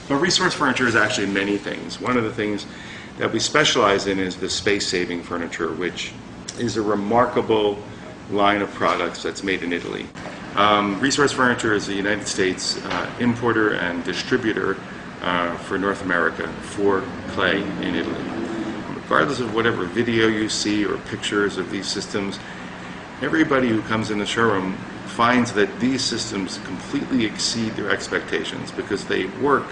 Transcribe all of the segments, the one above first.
But resource furniture is actually many things. One of the things that we specialize in is the space-saving furniture, which is a remarkable line of products that's made in Italy. Resource Furniture is a United States importer and distributor for North America for clay in Italy. Regardless of whatever video you see or pictures of these systems, everybody who comes in the showroom finds that these systems completely exceed their expectations because they work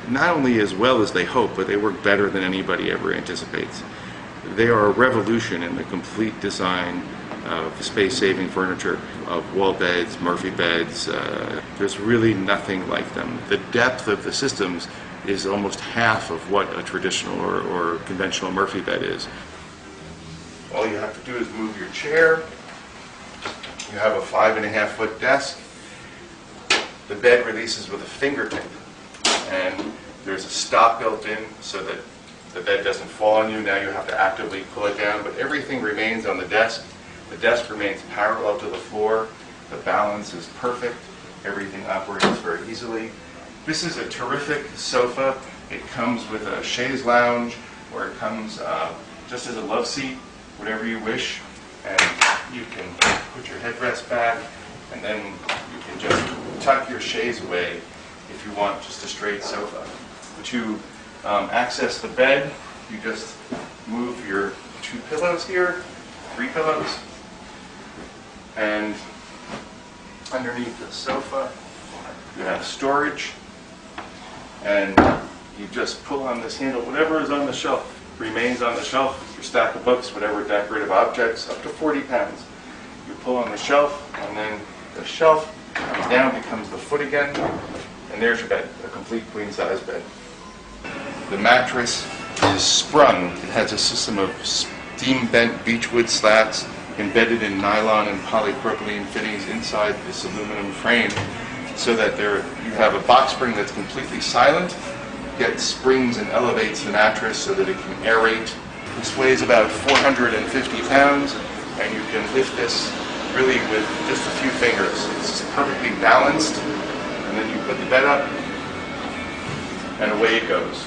not only as well as they hope, but they work better than anybody ever anticipates. They are a revolution in the complete design of space-saving furniture, of wall beds, Murphy beds. There's really nothing like them. The depth of the systems is almost half of what a traditional or conventional Murphy bed is. All you have to do is move your chair. You have a 5.5-foot desk. The bed releases with a fingertip, and there's a stop built in so that the bed doesn't fall on you. Now you have to actively pull it down, but everything remains on the desk. The desk remains parallel to the floor. The balance is perfect. Everything operates very easily. This is a terrific sofa. It comes with a chaise lounge, or it comes just as a love seat, whatever you wish. And you can put your headrest back, and then you can just tuck your chaise away if you want just a straight sofa. To access the bed, you just move your 2 pillows here, 3 pillows, and underneath the sofa you have storage, and you just pull on this handle. Whatever is on the shelf remains on the shelf. Your stack of books, whatever decorative objects, up to 40 pounds. You pull on the shelf, and then the shelf comes down, becomes the foot again, and there's your bed, a complete queen-size bed. The mattress is sprung. It has a system of steam-bent beechwood slats embedded in nylon and polypropylene fittings inside this aluminum frame, so that you have a box spring that's completely silent, yet springs and elevates the mattress so that it can aerate. This weighs about 450 pounds, and you can lift this really with just a few fingers. It's perfectly balanced, and then you put the bed up, and away it goes.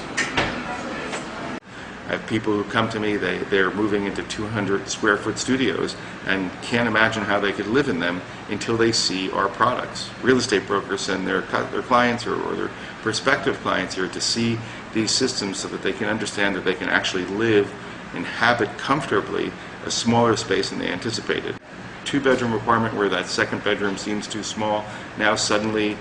I have people who come to me, they're moving into 200 square foot studios and can't imagine how they could live in them until they see our products. Real estate brokers send their clients or their prospective clients here to see these systems so that they can understand that they can actually live, inhabit comfortably a smaller space than they anticipated. 2-bedroom apartment where that second bedroom seems too small, now suddenly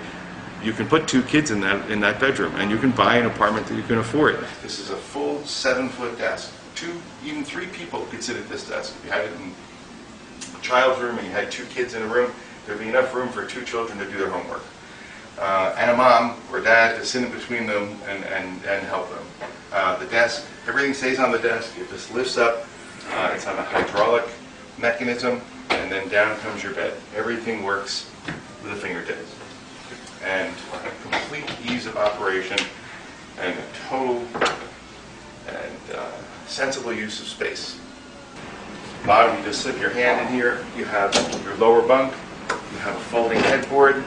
you can put 2 kids in that bedroom, and you can buy an apartment that you can afford. This is a full 7-foot desk. 2, even 3 people could sit at this desk. If you had it in a child's room and you had 2 kids in a room, there'd be enough room for 2 children to do their homework. And a mom or dad to sit in between them and help them. The desk, everything stays on the desk. It just lifts up. It's on a hydraulic mechanism, and then down comes your bed. Everything works with a fingertips. And a complete ease of operation and a total and sensible use of space. Bottom, you just slip your hand in here. You have your lower bunk. You have a folding headboard.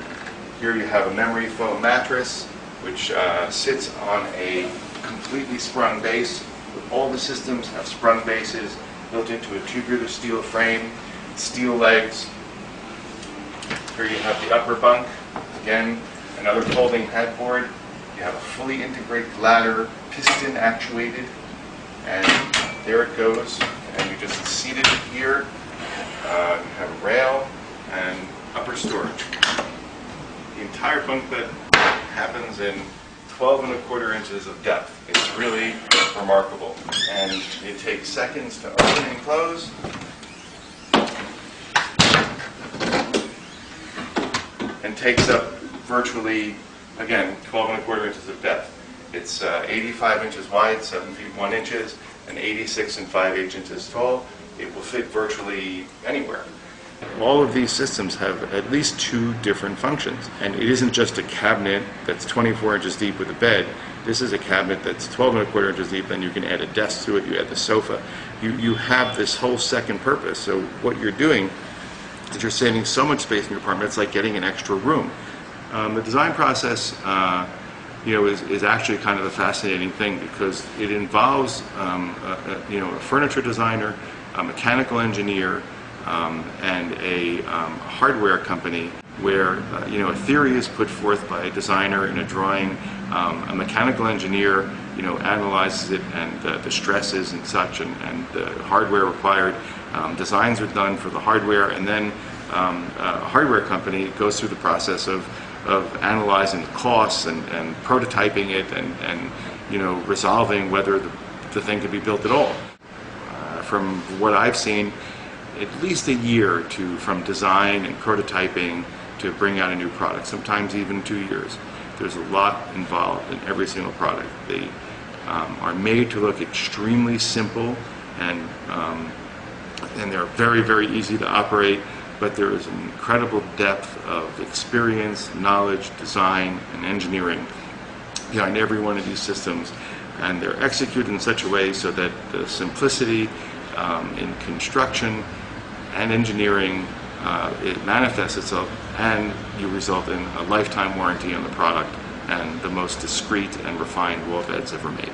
Here you have a memory foam mattress, which sits on a completely sprung base. All the systems have sprung bases built into a tubular steel frame, steel legs. Here you have the upper bunk. Again, another folding headboard. You have a fully integrated ladder, piston actuated, and there it goes. And you just seat it here. You have a rail and upper storage. The entire bunk bed happens in 12.25 inches of depth. It's really remarkable, and it takes seconds to open and close. And takes up virtually, again, 12.25 inches of depth. It's 85 inches wide, 7 feet 1 inches, and 86 5/8 inches tall. It will fit virtually anywhere. All of these systems have at least 2 different functions, and it isn't just a cabinet that's 24 inches deep with a bed. This is a cabinet that's 12.25 inches deep, and you can add a desk to it, you add the sofa. You have this whole second purpose. So what you're doing is you're saving so much space in your apartment, it's like getting an extra room. The design process is actually kind of a fascinating thing, because it involves a furniture designer, a mechanical engineer, and a hardware company, where a theory is put forth by a designer in a drawing, a mechanical engineer analyzes it, and the stresses and such, and the hardware required, designs are done for the hardware, and then a hardware company goes through the process of analyzing the costs and prototyping it, and resolving whether the thing could be built at all. From what I've seen, at least a year from design and prototyping to bring out a new product, sometimes even 2 years. There's a lot involved in every single product. They are made to look extremely simple, and they're very, very easy to operate, but there is an incredible depth of experience, knowledge, design, and engineering behind every one of these systems, and they're executed in such a way so that the simplicity in construction and engineering, it manifests itself, and you result in a lifetime warranty on the product and the most discreet and refined wall beds ever made.